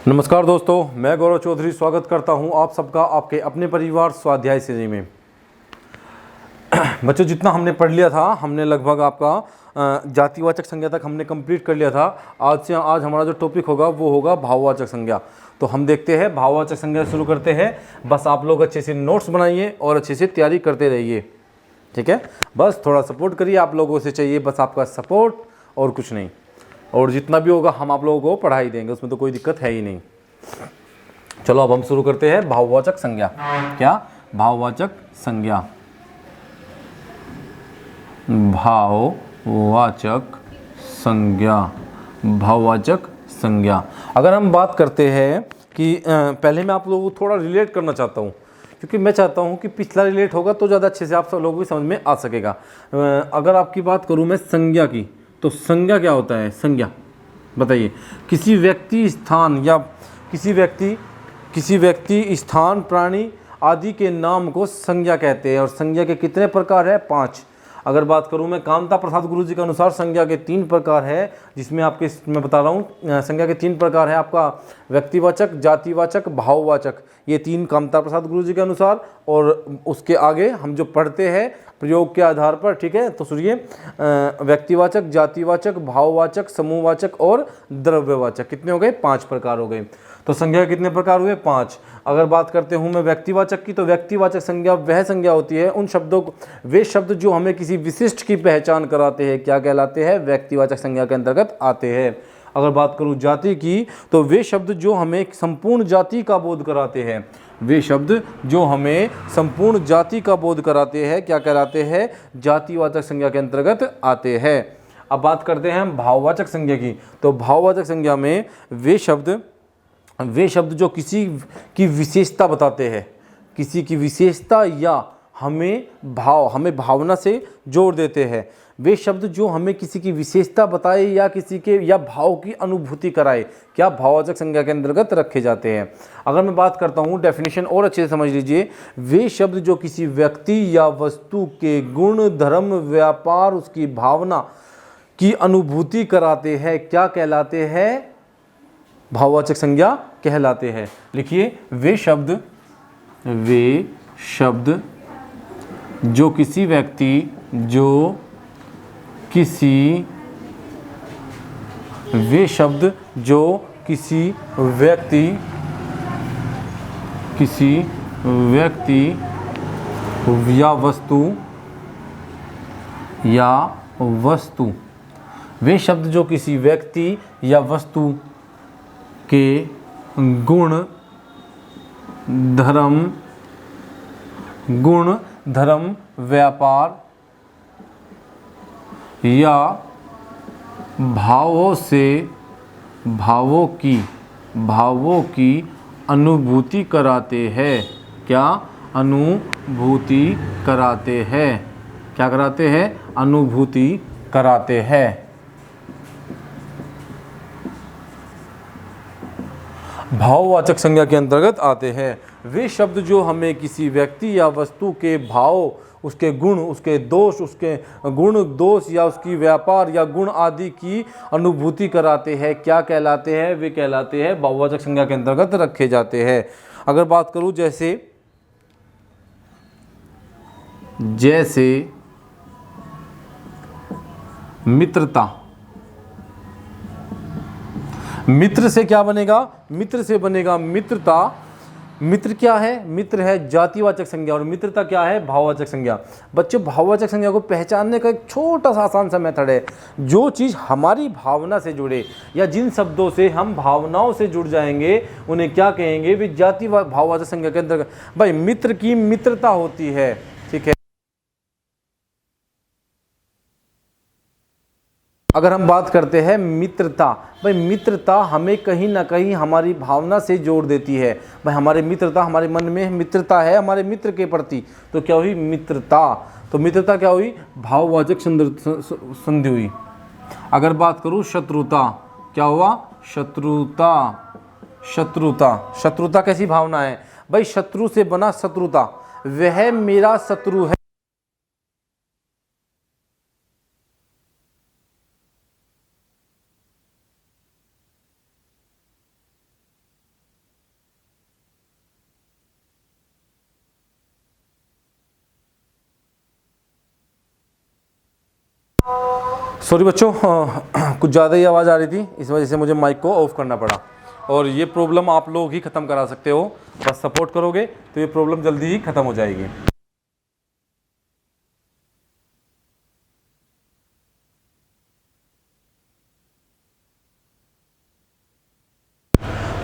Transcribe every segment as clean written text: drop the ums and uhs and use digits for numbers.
नमस्कार दोस्तों, मैं गौरव चौधरी स्वागत करता हूं आप सबका आपके अपने परिवार स्वाध्याय श्रेणी में। बच्चों, जितना हमने पढ़ लिया था, हमने लगभग आपका जातिवाचक संज्ञा तक हमने कंप्लीट कर लिया था। आज हमारा जो टॉपिक होगा वो होगा भाववाचक संज्ञा। तो हम देखते हैं भाववाचक संज्ञा शुरू करते हैं। बस आप लोग अच्छे से नोट्स बनाइए और अच्छे से तैयारी करते रहिए, ठीक है। बस थोड़ा सपोर्ट करिए, आप लोगों से चाहिए बस आपका सपोर्ट और कुछ नहीं। और जितना भी होगा हम आप लोगों को पढ़ा ही देंगे, उसमें तो कोई दिक्कत है ही नहीं। चलो अब हम शुरू करते हैं भाववाचक संज्ञा। क्या? भाववाचक संज्ञा। भाववाचक संज्ञा। भाववाचक संज्ञा। अगर हम बात करते हैं कि पहले मैं आप लोगों को थोड़ा रिलेट करना चाहता हूँ, क्योंकि मैं चाहता हूँ कि पिछला रिलेट होगा तो ज़्यादा अच्छे से आप सब लोगों को समझ में आ सकेगा। अगर आपकी बात करूँ मैं संज्ञा की, तो संज्ञा क्या होता है? संज्ञा बताइए। किसी व्यक्ति, स्थान या किसी व्यक्ति, स्थान, प्राणी आदि के नाम को संज्ञा कहते हैं। और संज्ञा के कितने प्रकार है? 5। अगर बात करूं मैं कामता प्रसाद गुरु जी के अनुसार संज्ञा के 3 प्रकार है, जिसमें मैं बता रहा हूं संज्ञा के 3 प्रकार है आपका व्यक्तिवाचक, जातिवाचक, भाववाचक। ये 3 कामता प्रसाद गुरु जी के अनुसार। और उसके आगे हम जो पढ़ते हैं प्रयोग के आधार पर, ठीक है। तो सुनिए, व्यक्तिवाचक, जातिवाचक, भाववाचक, समूहवाचक और द्रव्यवाचक। कितने हो गए? 5 प्रकार हो गए। तो संज्ञा कितने प्रकार हुए? 5। अगर बात करते हूँ मैं व्यक्तिवाचक की, तो व्यक्तिवाचक संज्ञा वह संज्ञा होती है उन शब्दों को, वे शब्द जो हमें किसी विशिष्ट की पहचान कराते हैं, क्या कहलाते हैं? व्यक्तिवाचक संज्ञा के अंतर्गत आते हैं। अगर बात करूँ जाति की, तो वे शब्द जो हमें संपूर्ण जाति का बोध कराते हैं, वे शब्द जो हमें संपूर्ण जाति का बोध कराते हैं, क्या कहलाते हैं? जातिवाचक संज्ञा के अंतर्गत आते हैं। अब बात करते हैं हम भाववाचक संज्ञा की। तो भाववाचक संज्ञा में वे शब्द जो किसी की विशेषता बताते हैं, किसी की विशेषता या हमें भावना से जोड़ देते हैं, वे शब्द जो हमें किसी की विशेषता बताए या किसी के या भाव की अनुभूति कराए, क्या भाववाचक संज्ञा के अंतर्गत रखे जाते हैं। अगर मैं बात करता हूँ, डेफिनेशन और अच्छे से समझ लीजिए। वे शब्द जो किसी व्यक्ति या वस्तु के गुण, धर्म, व्यापार, उसकी भावना की अनुभूति कराते हैं, क्या कहलाते हैं? भाववाचक संज्ञा कहलाते हैं। लिखिए, वे शब्द जो किसी व्यक्ति या वस्तु वे शब्द जो किसी व्यक्ति या वस्तु के गुण, धर्म, व्यापार या भावों की अनुभूति कराते हैं, क्या अनुभूति कराते हैं? क्या कराते हैं? अनुभूति कराते हैं। भाववाचक संज्ञा के अंतर्गत आते हैं वे शब्द जो हमें किसी व्यक्ति या वस्तु के भाव, उसके गुण, उसके दोष, उसके गुण दोष या उसकी व्यापार या गुण आदि की अनुभूति कराते हैं, क्या कहलाते हैं? वे कहलाते हैं भाववाचक संज्ञा के अंतर्गत रखे जाते हैं। अगर बात करूं जैसे मित्रता, मित्र से क्या बनेगा? मित्र से बनेगा मित्रता। मित्र क्या है? मित्र है जातिवाचक संज्ञा। और मित्रता क्या है? भाववाचक संज्ञा। बच्चों, भाववाचक संज्ञा को पहचानने का एक छोटा सा आसान सा मेथड है। जो चीज़ हमारी भावना से जुड़े या जिन शब्दों से हम भावनाओं से जुड़ जाएंगे, उन्हें क्या कहेंगे? वे जाति भाववाचक संज्ञा के अंतर्गत। भाई, मित्र की मित्रता होती है, ठीक है। अगर हम बात करते हैं मित्रता, भाई मित्रता हमें कहीं ना कहीं हमारी भावना से जोड़ देती है। भाई, हमारे मित्रता, हमारे मन में मित्रता है हमारे मित्र के प्रति, तो क्या हुई? मित्रता। तो मित्रता क्या हुई? भाववाचक संधि हुई। अगर बात करूं शत्रुता, क्या हुआ? शत्रुता कैसी भावना है? भाई, शत्रु से बना शत्रुता, वह मेरा शत्रु है। सॉरी बच्चों, कुछ ज़्यादा ही आवाज़ आ रही थी, इस वजह से मुझे माइक को ऑफ करना पड़ा। और ये प्रॉब्लम आप लोग ही ख़त्म करा सकते हो, बस सपोर्ट करोगे तो ये प्रॉब्लम जल्दी ही ख़त्म हो जाएगी।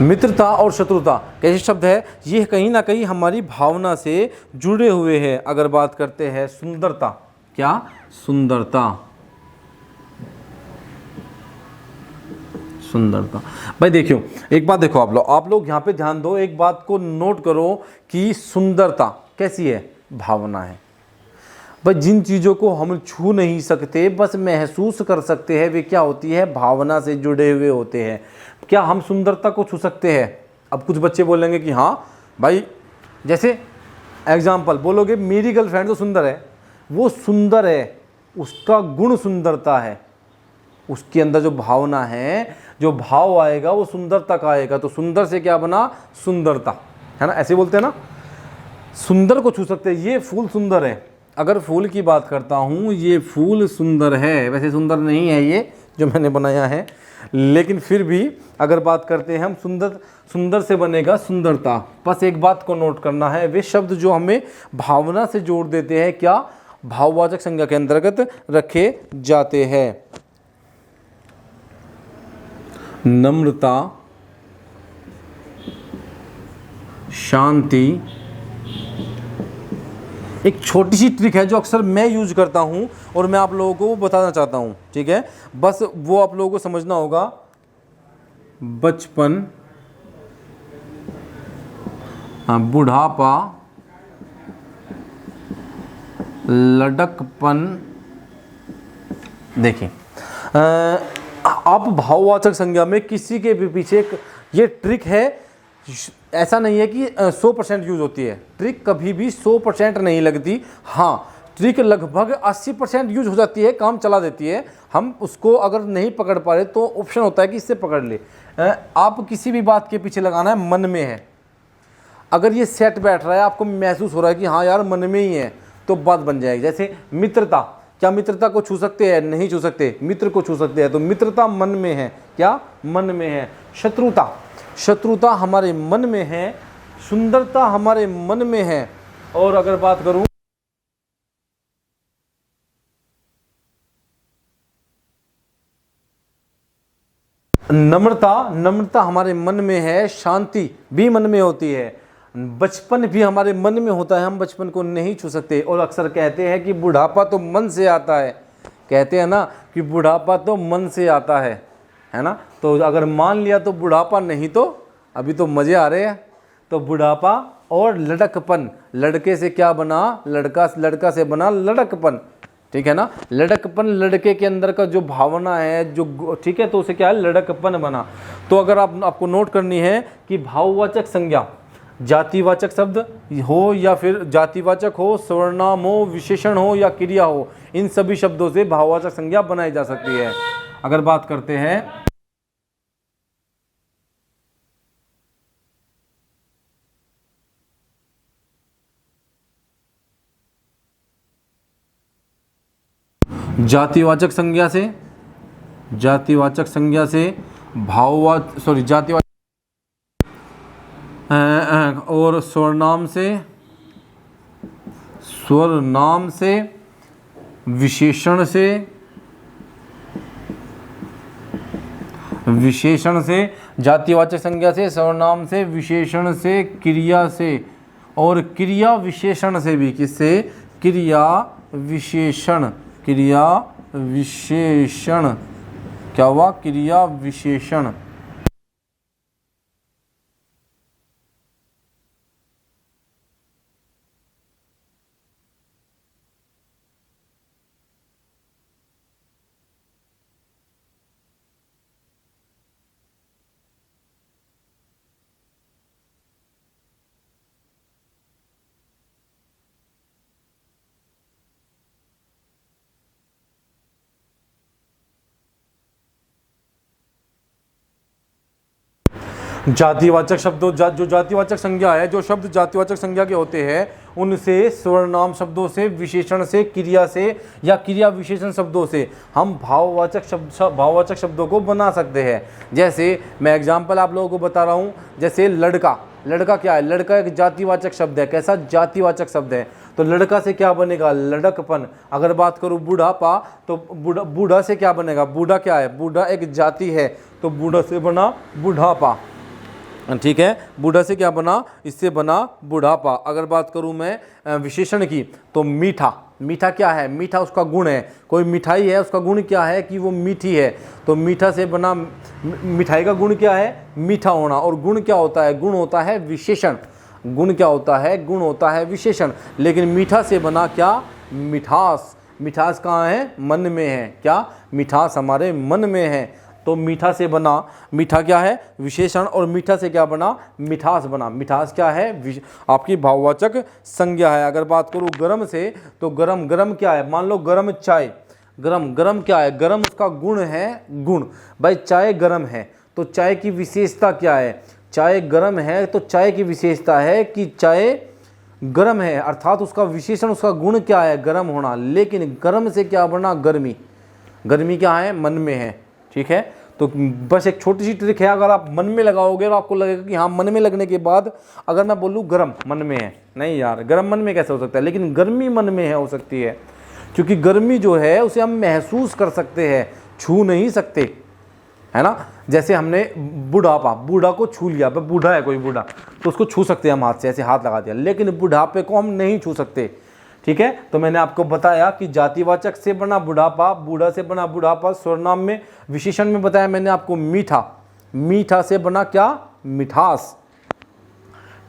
मित्रता और शत्रुता कैसे शब्द है, ये कहीं ना कहीं हमारी भावना से जुड़े हुए हैं। अगर बात करते हैं सुंदरता, क्या सुंदरता, सुंदरता। भाई देखियो, एक बात देखो, आप लोग यहाँ पे ध्यान दो, एक बात को नोट करो कि सुंदरता कैसी है, भावना है। भाई जिन चीज़ों को हम छू नहीं सकते, बस महसूस कर सकते हैं, वे क्या होती है, भावना से जुड़े हुए होते हैं। क्या हम सुंदरता को छू सकते हैं? अब कुछ बच्चे बोलेंगे कि हाँ भाई, जैसे एग्जाम्पल बोलोगे, मेरी गर्लफ्रेंड तो सुंदर है, वो सुंदर है, उसका गुण सुंदरता है, उसके अंदर जो भावना है, जो भाव आएगा वो सुंदरता का आएगा। तो सुंदर से क्या बना, सुंदरता, है ना, ऐसे बोलते हैं ना। सुंदर को छू सकते हैं, ये फूल सुंदर है। अगर फूल की बात करता हूँ, ये फूल सुंदर है, वैसे सुंदर नहीं है ये जो मैंने बनाया है, लेकिन फिर भी अगर बात करते हैं हम, सुंदर से बनेगा सुंदरता। बस एक बात को नोट करना है, वे शब्द जो हमें भावना से जोड़ देते हैं, क्या भाववाचक संज्ञा के अंतर्गत रखे जाते हैं। नम्रता, शांति। एक छोटी सी ट्रिक है जो अक्सर मैं यूज करता हूं और मैं आप लोगों को वो बताना चाहता हूं, ठीक है, बस वो आप लोगों को समझना होगा। बचपन, बुढ़ापा, लड़कपन। देखिए, आप भाववाचक संज्ञा में किसी के भी पीछे ये ट्रिक है, ऐसा नहीं है कि 100% यूज होती है। ट्रिक कभी भी 100% नहीं लगती। हाँ, ट्रिक लगभग 80% यूज हो जाती है, काम चला देती है। हम उसको अगर नहीं पकड़ पा रहे तो ऑप्शन होता है कि इससे पकड़ ले। आप किसी भी बात के पीछे लगाना है, मन में है, अगर ये सेट बैठ रहा है, आपको महसूस हो रहा है कि हाँ यार मन में ही है, तो बात बन जाएगी। जैसे मित्रता, क्या मित्रता को छू सकते हैं? नहीं छू सकते। मित्र को छू सकते हैं, तो मित्रता मन में है, क्या मन में है। शत्रुता, शत्रुता हमारे मन में है, सुंदरता हमारे मन में है। और अगर बात करूं, नम्रता, नम्रता हमारे मन में है, शांति भी मन में होती है, बचपन भी हमारे मन में होता है, हम बचपन को नहीं छू सकते। और अक्सर कहते हैं कि बुढ़ापा तो मन से आता है, कहते हैं ना कि बुढ़ापा तो मन से आता है ना। तो अगर मान लिया तो बुढ़ापा नहीं, तो अभी तो मज़े आ रहे हैं। तो बुढ़ापा और लड़कपन, लड़के से क्या बना, लड़का से बना लड़कपन, ठीक है ना। लड़कपन, लड़के के अंदर का जो भावना है, जो, ठीक है, तो उसे क्या है, लड़कपन बना। तो अगर आपको नोट करनी है कि भाववाचक संज्ञा जातिवाचक शब्द हो या फिर जातिवाचक हो, सर्वनाम हो, विशेषण हो या क्रिया हो, इन सभी शब्दों से भाववाचक संज्ञा बनाई जा सकती है। अगर बात करते हैं जातिवाचक संज्ञा से, जातिवाचक संज्ञा से जातिवाचक और स्वरनाम से, विशेषण से, जातिवाचक संज्ञा से, सर्वनाम से, विशेषण से, क्रिया से, और क्रिया विशेषण से भी। किससे? क्रिया विशेषण, क्रिया विशेषण। क्या हुआ? क्रिया विशेषण। जातिवाचक शब्दों, जो जातिवाचक संज्ञा है, जो शब्द जातिवाचक संज्ञा के होते हैं उनसे, सर्वनाम शब्दों से, विशेषण से, क्रिया से या क्रिया विशेषण शब्दों से हम भाववाचक शब्दों को बना सकते हैं। जैसे मैं एग्जाम्पल आप लोगों को बता रहा हूँ, जैसे लड़का। लड़का क्या है? लड़का एक जातिवाचक शब्द है। कैसा? जातिवाचक शब्द है। तो लड़का से क्या बनेगा? लड़कपन। अगर बात करूँ बुढ़ापा, तो बूढ़ा से क्या बनेगा? बूढ़ा क्या है? बूढ़ा एक जाति है, तो बूढ़ा से बना बुढ़ापा। ठीक है, बूढ़ा से क्या बना? इससे बना बुढ़ापा। अगर बात करूं मैं विशेषण की, तो मीठा। मीठा क्या है? मीठा उसका गुण है। कोई मिठाई है, उसका गुण क्या है? कि वो मीठी है। तो मीठा से बना, मिठाई का गुण क्या है? मीठा होना। और गुण क्या होता है? गुण होता है विशेषण। गुण क्या होता है? गुण होता है विशेषण। लेकिन मीठा से बना क्या? मिठास। मिठास कहाँ है? मन में है। क्या? मिठास हमारे मन में है। तो मीठा से बना, मीठा क्या है? विशेषण। और मीठा से क्या बना? मिठास बना। मिठास क्या है? आपकी भाववाचक संज्ञा है। अगर बात करूँ गरम से, तो गरम। गरम क्या है? मान लो गरम चाय। गरम, गरम क्या है? गरम उसका गुण है, गुण। भाई चाय गरम है, तो चाय की विशेषता क्या है? चाय गरम है, तो चाय की विशेषता है कि चाय गरम है, अर्थात उसका विशेषण, उसका गुण क्या है? गरम होना। लेकिन गरम से क्या बना? गर्मी। गर्मी क्या है? मन में है। ठीक है, तो बस एक छोटी सी ट्रिक है। अगर आप मन में लगाओगे और आपको लगेगा कि हाँ, मन में लगने के बाद अगर मैं बोलूँ गरम मन में है, नहीं यार, गरम मन में कैसे हो सकता है? लेकिन गर्मी मन में है, हो सकती है, क्योंकि गर्मी जो है उसे हम महसूस कर सकते हैं, छू नहीं सकते, है ना। जैसे हमने बुढ़ापा, बूढ़ा को छू लिया, बूढ़ा है कोई बूढ़ा, तो उसको छू सकते हैं हम हाथ से, ऐसे हाथ लगा दिया, लेकिन बुढ़ापे को हम नहीं छू सकते। ठीक है, तो मैंने आपको बताया कि जातिवाचक से बना बुढ़ापा, बूढ़ा से बना बुढ़ापा, सर्वनाम में, विशेषण में बताया मैंने आपको मीठा। मीठा से बना क्या? मिठास।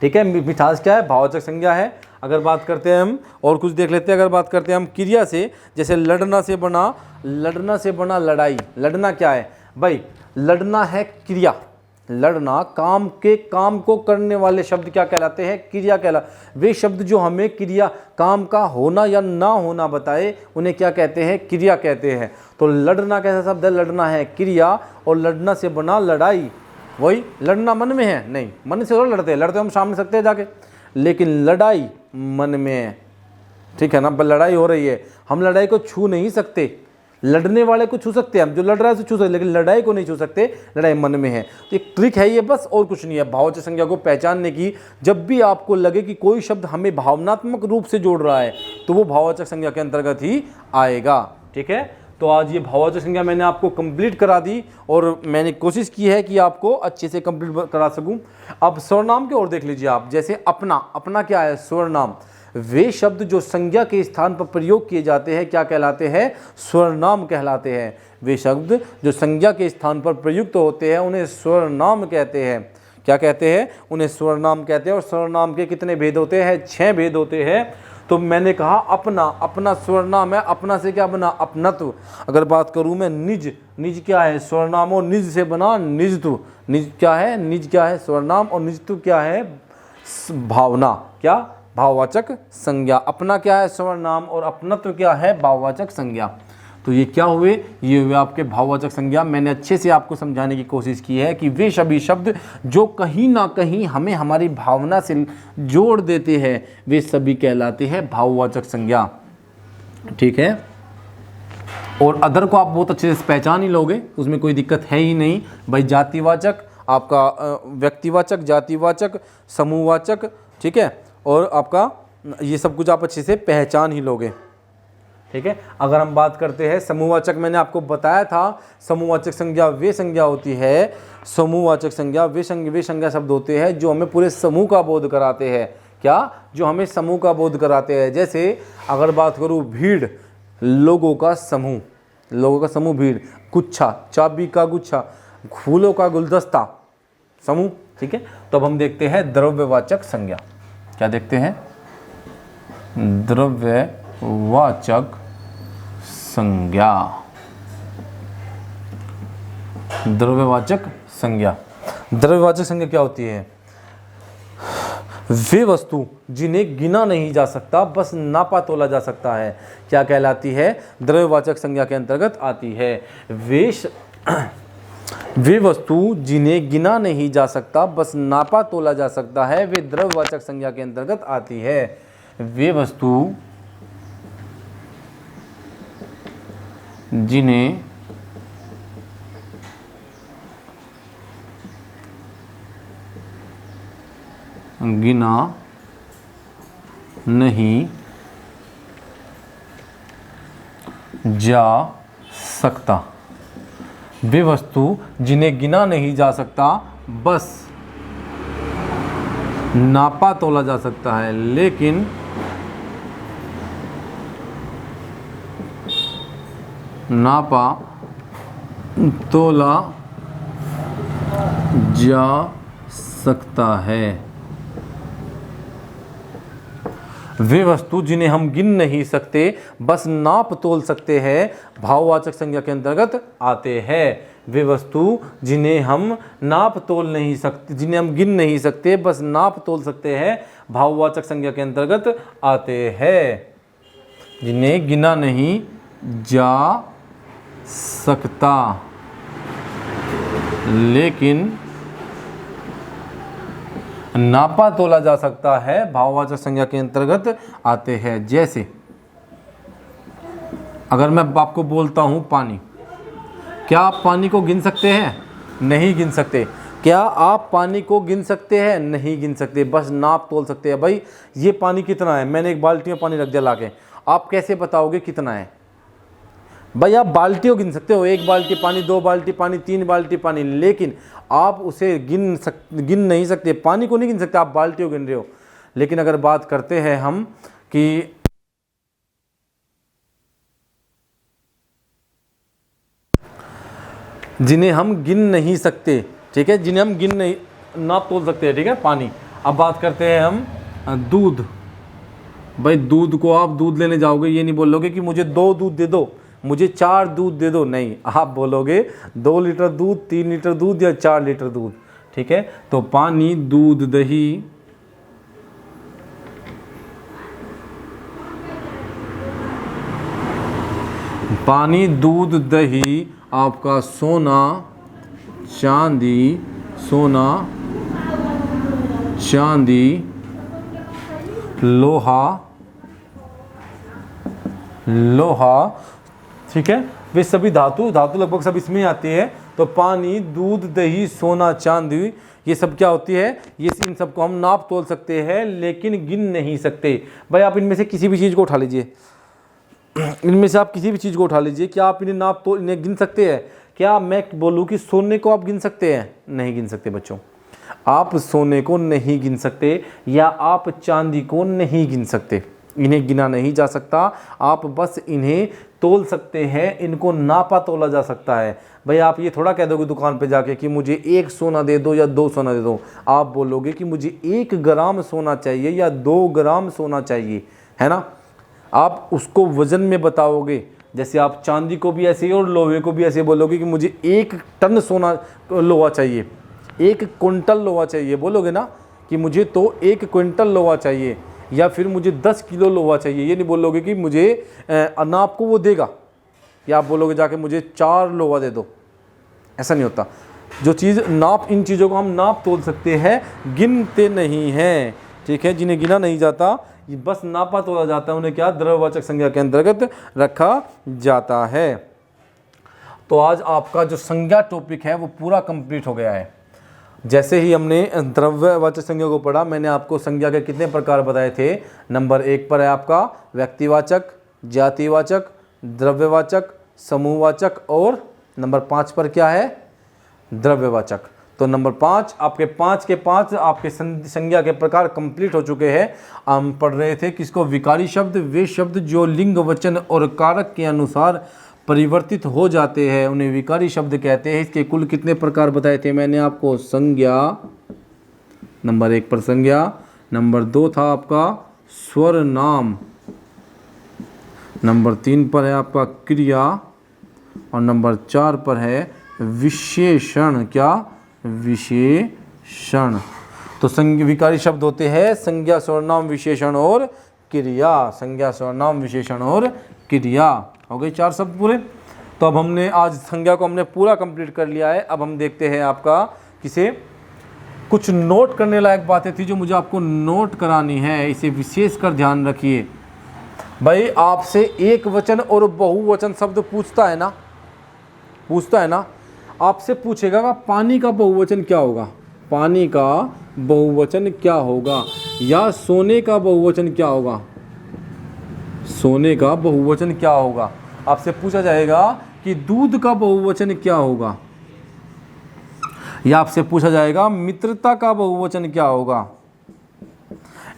ठीक है, मिठास क्या है? भाववाचक संज्ञा है। अगर बात करते हैं हम और कुछ देख लेते हैं। अगर बात करते हैं हम क्रिया से, जैसे लड़ना से बना, लड़ना से बना लड़ाई। लड़ना क्या है भाई? लड़ना है क्रिया। लड़ना, काम को करने वाले शब्द क्या कहलाते हैं? क्रिया वे शब्द जो हमें क्रिया, काम का होना या ना होना बताए, उन्हें क्या कहते हैं? क्रिया कहते हैं। तो लड़ना कैसा शब्द है? लड़ना है क्रिया, और लड़ना से बना लड़ाई। वही लड़ना मन में है? नहीं, मन से थोड़ा लड़ते हैं, लड़ते हम सामने सकते हैं जाके, लेकिन लड़ाई मन में है। ठीक है ना, लड़ाई हो रही है, हम लड़ाई को छू नहीं सकते। लड़ने वाले को छू सकते हैं हम, जो लड़ रहा है उसे छू सकते, लेकिन लड़ाई को नहीं छू सकते, लड़ाई मन में है। तो एक ट्रिक है ये, बस, और कुछ नहीं है भाववाचक संज्ञा को पहचानने की। जब भी आपको लगे कि कोई शब्द हमें भावनात्मक रूप से जोड़ रहा है, तो वो भाववाचक संज्ञा के अंतर्गत ही आएगा। ठीक है, तो आज ये भाववाचक संज्ञा मैंने आपको कंप्लीट करा दी, और मैंने कोशिश की है कि आपको अच्छे से कंप्लीट करा सकूं। अब सर्वनाम की ओर देख लीजिए आप। जैसे अपना। अपना क्या है? सर्वनाम। वे शब्द जो संज्ञा के स्थान पर प्रयोग किए जाते हैं क्या कहलाते हैं? सर्वनाम कहलाते हैं। वे शब्द जो संज्ञा के स्थान पर प्रयुक्त होते हैं उन्हें सर्वनाम कहते हैं। क्या कहते हैं? उन्हें सर्वनाम कहते हैं। और सर्वनाम के कितने भेद होते हैं? 6 भेद होते हैं। तो मैंने कहा अपना। अपना सर्वनाम है। अपना से क्या बना? अपनत्व। अगर बात करूं मैं निज। निज क्या है? सर्वनाम, और निज से बना निजत्व। निज क्या है? निज क्या है? सर्वनाम, और निजत्व क्या है? भावना। क्या? भाववाचक संज्ञा। अपना क्या है? सर्वनाम, और अपनत्व क्या है? भाववाचक संज्ञा। तो ये क्या हुए? ये हुए आपके भाववाचक संज्ञा। मैंने अच्छे से आपको समझाने की कोशिश की है कि वे सभी शब्द जो कहीं ना कहीं हमें हमारी भावना से जोड़ देते हैं, वे सभी कहलाते हैं भाववाचक संज्ञा। ठीक है, और अदर को आप बहुत अच्छे से पहचान ही लोगे, उसमें कोई दिक्कत है ही नहीं भाई। जातिवाचक, आपका व्यक्तिवाचक, जातिवाचक, समूहवाचक, ठीक है, और आपका ये सब कुछ आप अच्छे से पहचान ही लोगे। ठीक है, अगर हम बात करते हैं समूहवाचक, मैंने आपको बताया था समूहवाचक संज्ञा वे संज्ञा होती है, समूहवाचक संज्ञा वे संज्ञा शब्द होते हैं जो हमें पूरे समूह का बोध कराते हैं। क्या? जो हमें समूह का बोध कराते हैं। जैसे अगर बात करूँ भीड़, लोगों का समूह, लोगों का समूह भीड़। गुच्छा, चाबी का गुच्छा, फूलों का गुलदस्ता, समूह। ठीक है, तो अब हम देखते हैं द्रव्यवाचक संज्ञा। क्या देखते हैं? द्रव्यवाचक संज्ञा। द्रव्यवाचक संज्ञा। द्रव्यवाचक संज्ञा क्या होती है? वे वस्तु जिन्हें गिना नहीं जा सकता, बस नापा तोला जा सकता है, क्या कहलाती है? द्रव्यवाचक संज्ञा के अंतर्गत आती है। वे वस्तु जिन्हें गिना नहीं जा सकता, बस नापा तोला जा सकता है, वे द्रव्यवाचक संज्ञा के अंतर्गत आती है। वे वस्तु जिन्हें गिना नहीं जा सकता। वे वस्तु जिन्हें गिना नहीं जा सकता, बस नापा तोला जा सकता है, लेकिन नापा तोला जा सकता है। वे वस्तु जिन्हें हम गिन नहीं सकते, बस नाप तोल सकते हैं, भाववाचक संज्ञा के अंतर्गत आते हैं। वे वस्तु जिन्हें हम नाप तोल नहीं सकते, जिन्हें हम गिन नहीं सकते, बस नाप तोल सकते हैं, भाववाचक संज्ञा के अंतर्गत आते हैं। जिन्हें गिना नहीं जा सकता, लेकिन नापा तोला जा सकता है, भाववाचक संज्ञा के अंतर्गत आते हैं। जैसे अगर मैं आपको बोलता हूं पानी, क्या आप पानी को गिन सकते हैं? नहीं गिन सकते। क्या आप पानी को गिन सकते हैं? नहीं गिन सकते, बस नाप तोल सकते हैं। भाई ये पानी कितना है, मैंने एक बाल्टी में पानी रख दिया लाके, आप कैसे बताओगे कितना है? भाई आप बाल्टियों गिन सकते हो, एक बाल्टी पानी, 2 बाल्टी पानी, 3 बाल्टी पानी, लेकिन आप उसे गिन नहीं सकते, पानी को नहीं गिन सकते, आप बाल्टियों गिन रहे हो। लेकिन अगर बात करते हैं हम कि जिन्हें हम गिन नहीं सकते, ठीक है, जिन्हें हम गिन नहीं नाप तोल सकते हैं, ठीक है, पानी। अब बात करते हैं हम दूध। भाई दूध को आप दूध लेने जाओगे, ये नहीं बोलोगे कि मुझे 2 दूध दे दो, मुझे 4 दूध दे दो, नहीं, आप बोलोगे 2 लीटर दूध, 3 लीटर दूध या 4 लीटर दूध, ठीक है। तो पानी, दूध, दही, पानी, दूध, दही, आपका सोना, चांदी, सोना, चांदी, लोहा, ठीक है, वे सभी धातु लगभग सब इसमें आती है। तो पानी, दूध, दही, सोना, चांदी, ये सब क्या होती है? ये इन सबको हम नाप तोल सकते हैं, लेकिन गिन नहीं सकते। भाई आप इनमें से किसी भी चीज़ को उठा लीजिए, इनमें से आप किसी भी चीज़ को उठा लीजिए, क्या आप इन्हें गिन सकते हैं? क्या मैं बोलूँ कि सोने को आप गिन सकते हैं? नहीं गिन सकते बच्चों, आप सोने को नहीं गिन सकते, या आप चांदी को नहीं गिन सकते, इन्हें गिना नहीं जा सकता, आप बस इन्हें तोल सकते हैं, इनको नापा तोला जा सकता है। भाई आप ये थोड़ा कह दोगे दुकान पे जाके कि मुझे 1 सोना दे दो या 2 सोना दे दो, आप बोलोगे कि मुझे 1 ग्राम सोना चाहिए या 2 ग्राम सोना चाहिए, है ना। आप उसको वजन में बताओगे, जैसे आप चांदी को भी ऐसे ही और लोहे को भी ऐसे बोलोगे कि मुझे 1 टन सोना लोहा चाहिए, 1 क्विंटल लोहा चाहिए, बोलोगे ना कि मुझे तो 1 क्विंटल लोहा चाहिए, या फिर मुझे 10 किलो लोहा चाहिए। ये नहीं बोलोगे कि मुझे नाप को वो देगा, या आप बोलोगे जाके मुझे 4 लोहा दे दो, ऐसा नहीं होता। जो चीज़ नाप, इन चीज़ों को हम नाप तोल सकते हैं, गिनते नहीं हैं, ठीक है। जिन्हें गिना नहीं जाता, ये बस नापा तोला जाता है, उन्हें क्या द्रव्यवाचक संज्ञा के अंतर्गत रखा जाता है। तो आज आपका जो संज्ञा टॉपिक है वो पूरा कंप्लीट हो गया है। जैसे ही हमने द्रव्यवाचक संज्ञा को पढ़ा, मैंने आपको संज्ञा के कितने प्रकार बताए थे। नंबर 1 पर है आपका व्यक्तिवाचक, जातिवाचक, द्रव्यवाचक, समूहवाचक, और नंबर 5 पर क्या है? द्रव्यवाचक। तो नंबर 5 आपके 5 के 5 आपके संज्ञा के प्रकार कंप्लीट हो चुके हैं। हम पढ़ रहे थे किसको? विकारी शब्द, वे शब्द जो लिंग, वचन और कारक के अनुसार परिवर्तित हो जाते हैं उन्हें विकारी शब्द कहते हैं। इसके कुल कितने प्रकार बताए थे मैंने आपको? संज्ञा, नंबर 1 पर संज्ञा, नंबर 2 था आपका स्वर नाम, नंबर 3 पर है आपका क्रिया, और नंबर 4 पर है विशेषण। क्या? विशेषण। तो विकारी शब्द होते हैं संज्ञा, सर्वनाम, विशेषण और क्रिया। संज्ञा, सर्वनाम, विशेषण और क्रिया, हो गए 4 शब्द पूरे। तो अब हमने आज संज्ञा को हमने पूरा कंप्लीट कर लिया है। अब हम देखते हैं आपका किसे? कुछ नोट करने लायक बातें थी जो मुझे आपको नोट करानी है, इसे विशेष कर ध्यान रखिए। भाई आपसे एक वचन और बहुवचन शब्द पूछता है ना, आपसे पूछेगा कि पानी का बहुवचन क्या होगा, पानी का बहुवचन क्या होगा, या सोने का बहुवचन क्या होगा, सोने का बहुवचन क्या होगा। आपसे पूछा जाएगा कि दूध का बहुवचन क्या होगा, या आपसे पूछा जाएगा मित्रता का बहुवचन क्या होगा,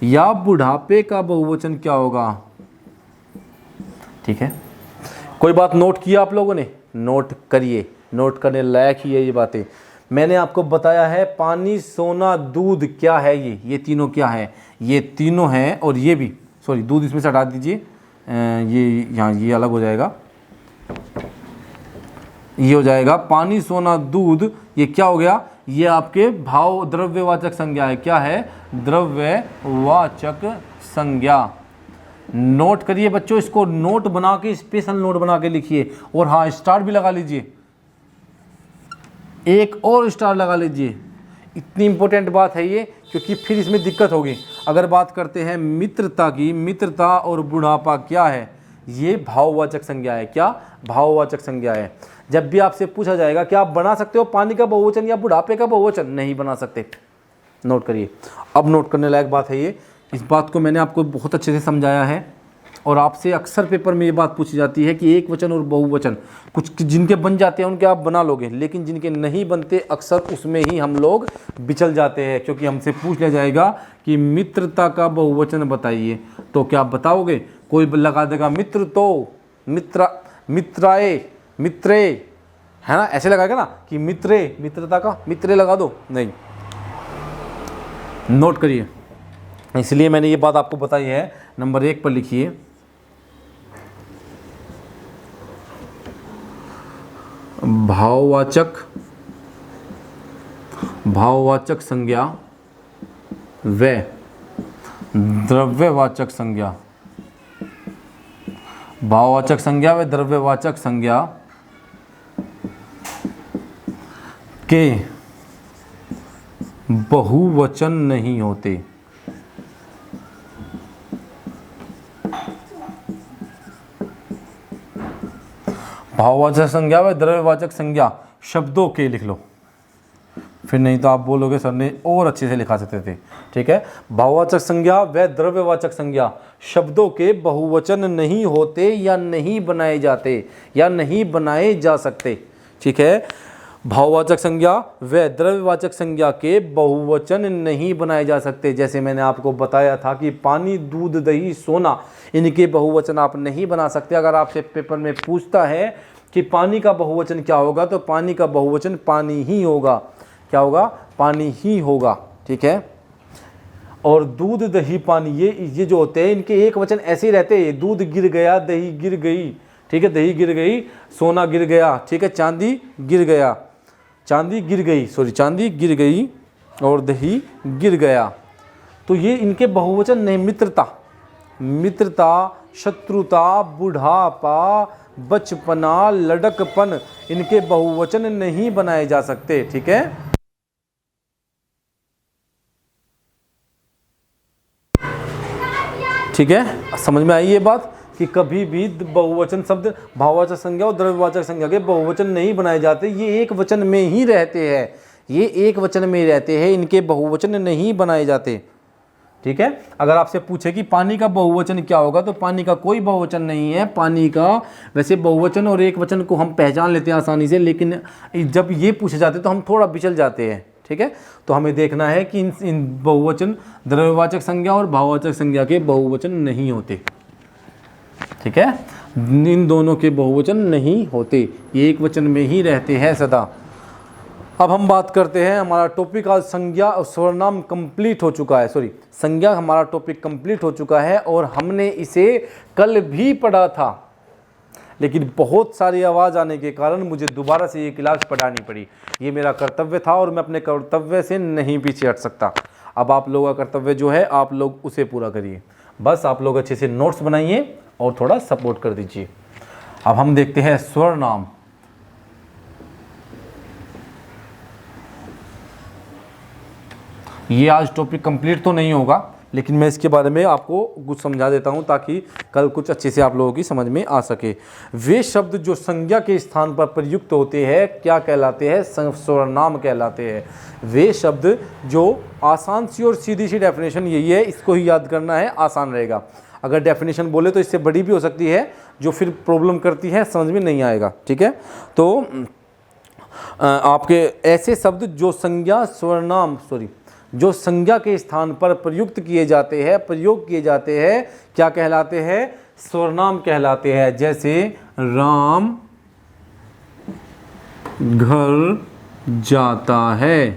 या बुढ़ापे का बहुवचन क्या होगा। ठीक है, कोई बात नोट किया आप लोगों ने? नोट करिए, नोट करने लायक ही है ये बातें। मैंने आपको बताया है पानी, सोना, दूध क्या है, ये तीनों क्या है, ये तीनों हैं। और ये भी, सॉरी दूध इसमें से हटा दीजिए, ये यहाँ ये अलग हो जाएगा, ये हो जाएगा पानी, सोना, दूध। ये क्या हो गया? ये आपके भाव द्रव्यवाचक संज्ञा है। क्या है? द्रव्यवाचक संज्ञा। नोट करिए बच्चों, इसको नोट बना के, स्पेशल नोट बना के लिखिए। और हाँ, स्टार भी लगा लीजिए, एक और स्टार लगा लीजिए। इतनी इंपॉर्टेंट बात है ये, क्योंकि फिर इसमें दिक्कत होगी। अगर बात करते हैं मित्रता की, मित्रता और बुढ़ापा क्या है? ये भाववाचक संज्ञा है। क्या? भाववाचक संज्ञा है। जब भी आपसे पूछा जाएगा कि आप बना सकते हो पानी का बहुवचन या बुढ़ापे का बहुवचन, नहीं बना सकते। नोट करिए। अब नोट करने लायक बात है ये, इस बात को मैंने आपको बहुत अच्छे से समझाया है। और आपसे अक्सर पेपर में ये बात पूछी जाती है कि एक वचन और बहुवचन, कुछ जिनके बन जाते हैं उनके आप बना लोगे, लेकिन जिनके नहीं बनते अक्सर उसमें ही हम लोग बिचल जाते हैं। क्योंकि हमसे पूछ लिया जाएगा कि मित्रता का बहुवचन बताइए, तो क्या आप बताओगे? कोई लगा देगा मित्र, तो मित्रा, मित्राए, मित्रे, है ना, ऐसे लगाएगा ना कि मित्रे, मित्रता का मित्रे लगा दो, नहीं। नोट करिए, इसलिए मैंने ये बात आपको बताई है। नंबर 1 पर लिखिए, भाववाचक संज्ञा व द्रव्यवाचक संज्ञा। भाववाचक संज्ञा व द्रव्यवाचक संज्ञा के बहुवचन नहीं होते। भाववाचक संज्ञा व द्रव्यवाचक संज्ञा शब्दों के लिख लो, फिर नहीं तो आप बोलोगे सर ने और अच्छे से लिखा सकते थे। ठीक है, भाववाचक संज्ञा व द्रव्यवाचक संज्ञा शब्दों के बहुवचन नहीं होते या नहीं बनाए जाते या नहीं बनाए जा सकते। ठीक है, भाववाचक संज्ञा व द्रव्यवाचक संज्ञा के बहुवचन नहीं बनाए जा सकते। जैसे मैंने आपको बताया था कि पानी, दूध, दही, सोना, इनके बहुवचन आप नहीं बना सकते। अगर आपसे पेपर में पूछता है कि पानी का बहुवचन क्या होगा, तो पानी का बहुवचन पानी ही होगा। क्या होगा? पानी ही होगा। ठीक है, और दूध, दही, पानी, ये जो होते हैं इनके एक वचन ऐसे ही रहते हैं। दूध गिर गया, दही गिर गई। ठीक है, दही गिर गई, सोना गिर गया। ठीक है, चांदी गिर गया, चांदी गिर गई, सॉरी चांदी गिर गई और दही गिर गया। तो ये इनके बहुवचन नहीं। मित्रता, मित्रता, शत्रुता, बुढ़ापा, बचपना, लड़कपन, इनके बहुवचन नहीं बनाए जा सकते। ठीक है, ठीक है, समझ में आई ये बात कि कभी भी बहुवचन शब्द, भाववाचक संज्ञा और द्रव्यवाचक संज्ञा के बहुवचन नहीं बनाए जाते। ये एक वचन में ही रहते हैं, ये एक वचन में ही रहते हैं, इनके बहुवचन नहीं बनाए जाते। ठीक है, अगर आपसे पूछे कि पानी का बहुवचन क्या होगा, तो पानी का कोई बहुवचन नहीं है। पानी का वैसे बहुवचन और एक वचन को हम पहचान लेते हैं आसानी से, लेकिन जब ये पूछे जाते तो हम थोड़ा बिचल जाते हैं। ठीक है, तो हमें देखना है कि इन बहुवचन, द्रव्यवाचक संज्ञा और भाववाचक संज्ञा के बहुवचन नहीं होते। ठीक है, इन दोनों के बहुवचन नहीं होते, ये एक वचन में ही रहते हैं सदा। अब हम बात करते हैं, हमारा टॉपिक आज संज्ञा और सर्वनाम कंप्लीट हो चुका है। सॉरी, संज्ञा हमारा टॉपिक कंप्लीट हो चुका है और हमने इसे कल भी पढ़ा था, लेकिन बहुत सारी आवाज़ आने के कारण मुझे दोबारा से ये क्लास पढ़ानी पड़ी। ये मेरा कर्तव्य था और मैं अपने कर्तव्य से नहीं पीछे हट सकता। अब आप लोगों का कर्तव्य जो है, आप लोग उसे पूरा करिए। बस आप लोग अच्छे से नोट्स बनाइए और थोड़ा सपोर्ट कर दीजिए। अब हम देखते हैं स्वरनाम। ये आज टॉपिक कंप्लीट तो नहीं होगा, लेकिन मैं इसके बारे में आपको कुछ समझा देता हूँ ताकि कल कुछ अच्छे से आप लोगों की समझ में आ सके। वे शब्द जो संज्ञा के स्थान पर प्रयुक्त होते हैं क्या कहलाते हैं? सर्वनाम कहलाते हैं। वे शब्द जो आसान सी और सीधी सी डेफिनेशन यही है, इसको ही याद करना है, आसान रहेगा। अगर डेफिनेशन बोले तो इससे बड़ी भी हो सकती है, जो फिर प्रॉब्लम करती है, समझ में नहीं आएगा। ठीक है, तो आपके ऐसे शब्द जो जो संज्ञा के स्थान पर प्रयोग किए जाते हैं क्या कहलाते हैं? सर्वनाम कहलाते हैं। जैसे राम घर जाता है,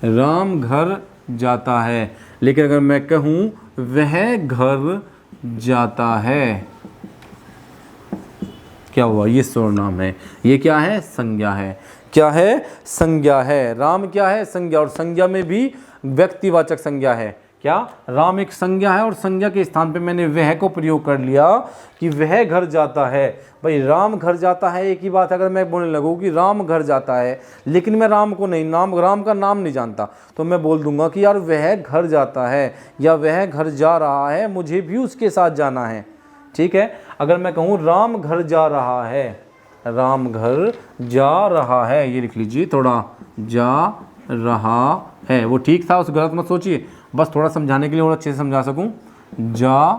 राम घर जाता है। लेकिन अगर मैं कहूँ वह घर जाता है, क्या हुआ? ये सर्वनाम है। ये क्या है? संज्ञा है। क्या है? संज्ञा है। राम क्या है? संज्ञा। और संज्ञा में भी व्यक्तिवाचक संज्ञा है। क्या? राम एक संज्ञा है और संज्ञा के स्थान पे मैंने वह को प्रयोग कर लिया कि वह घर जाता है। भाई राम घर जाता है एक ही बात है। अगर मैं बोलने लगूँ कि राम घर जाता है, लेकिन मैं राम को नहीं, राम का नाम नहीं जानता, तो मैं बोल दूंगा कि यार वह घर जाता है या वह घर जा रहा है, मुझे भी उसके साथ जाना है। ठीक है, अगर मैं कहूँ राम घर जा रहा है, राम घर जा रहा है, ये लिख लीजिए थोड़ा, जा रहा है, वो ठीक था, उस गलत मत सोचिए, बस थोड़ा समझाने के लिए और अच्छे से समझा सकूं। जा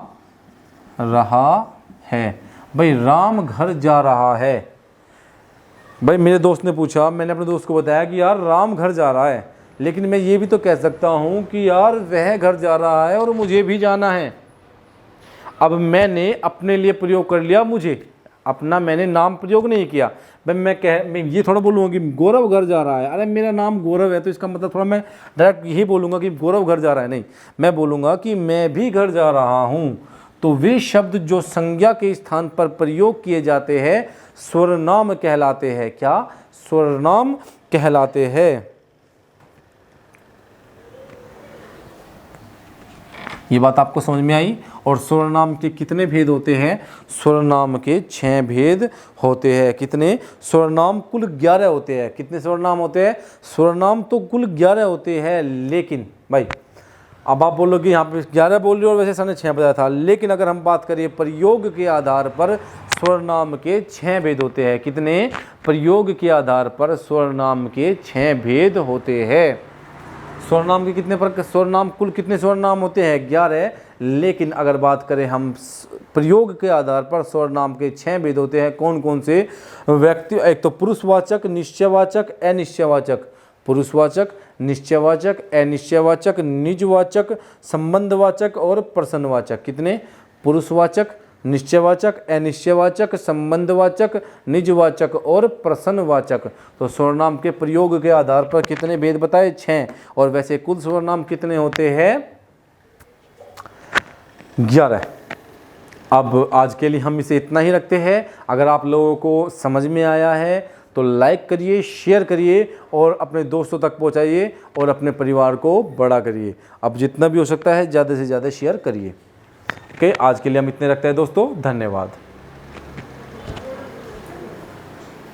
रहा है, भाई राम घर जा रहा है। भाई मेरे दोस्त ने पूछा, मैंने अपने दोस्त को बताया कि यार राम घर जा रहा है, लेकिन मैं ये भी तो कह सकता हूँ कि यार वह घर जा रहा है और मुझे भी जाना है। अब मैंने अपने लिए प्रयोग कर लिया, मुझे अपना मैंने नाम प्रयोग नहीं किया। मैं ये थोड़ा बोलूँगा कि गौरव घर जा रहा है, अरे मेरा नाम गौरव है तो इसका मतलब थोड़ा मैं डायरेक्ट यही बोलूँगा कि गौरव घर जा रहा है, नहीं, मैं बोलूँगा कि मैं भी घर जा रहा हूँ। तो वे शब्द जो संज्ञा के स्थान पर प्रयोग किए जाते हैं सर्वनाम कहलाते हैं। क्या? सर्वनाम कहलाते हैं। ये बात आपको समझ में आई? और सर्वनाम के कितने भेद होते हैं? सर्वनाम के 6 भेद होते हैं। कितने? सर्वनाम कुल 11 होते हैं। कितने सर्वनाम होते हैं? सर्वनाम तो कुल 11 होते हैं, लेकिन भाई अब आप बोलोगे यहाँ पे 11 बोल रहे हो और वैसे सामने 6 बताया था, लेकिन अगर हम बात करिए प्रयोग के आधार पर सर्वनाम के 6 भेद होते हैं। कितने? प्रयोग के आधार पर सर्वनाम के 6 भेद होते हैं। सर्वनाम के कितने प्रकार? सर्वनाम कुल कितने सर्वनाम होते हैं? 11। लेकिन अगर बात करें हम प्रयोग के आधार पर सर्वनाम के 6 भेद होते हैं। कौन कौन से? व्यक्ति, एक तो पुरुषवाचक, निश्चयवाचक, अनिश्चयवाचक। पुरुषवाचक, निश्चयवाचक, अनिश्चयवाचक, निजवाचक, संबंधवाचक और प्रसन्नवाचक। कितने? पुरुषवाचक, निश्चयवाचक, अनिश्चयवाचक, संबंधवाचक, निजवाचक और प्रसन्नवाचक। तो सर्वनाम के प्रयोग के आधार पर कितने भेद बताए? 6। और वैसे कुल सर्वनाम कितने होते हैं? 11। अब आज के लिए हम इसे इतना ही रखते हैं। अगर आप लोगों को समझ में आया है तो लाइक करिए, शेयर करिए और अपने दोस्तों तक पहुंचाइए और अपने परिवार को बड़ा करिए। अब जितना भी हो सकता है ज़्यादा से ज़्यादा शेयर करिए। ओके, आज के लिए हम इतने रखते हैं दोस्तों, धन्यवाद।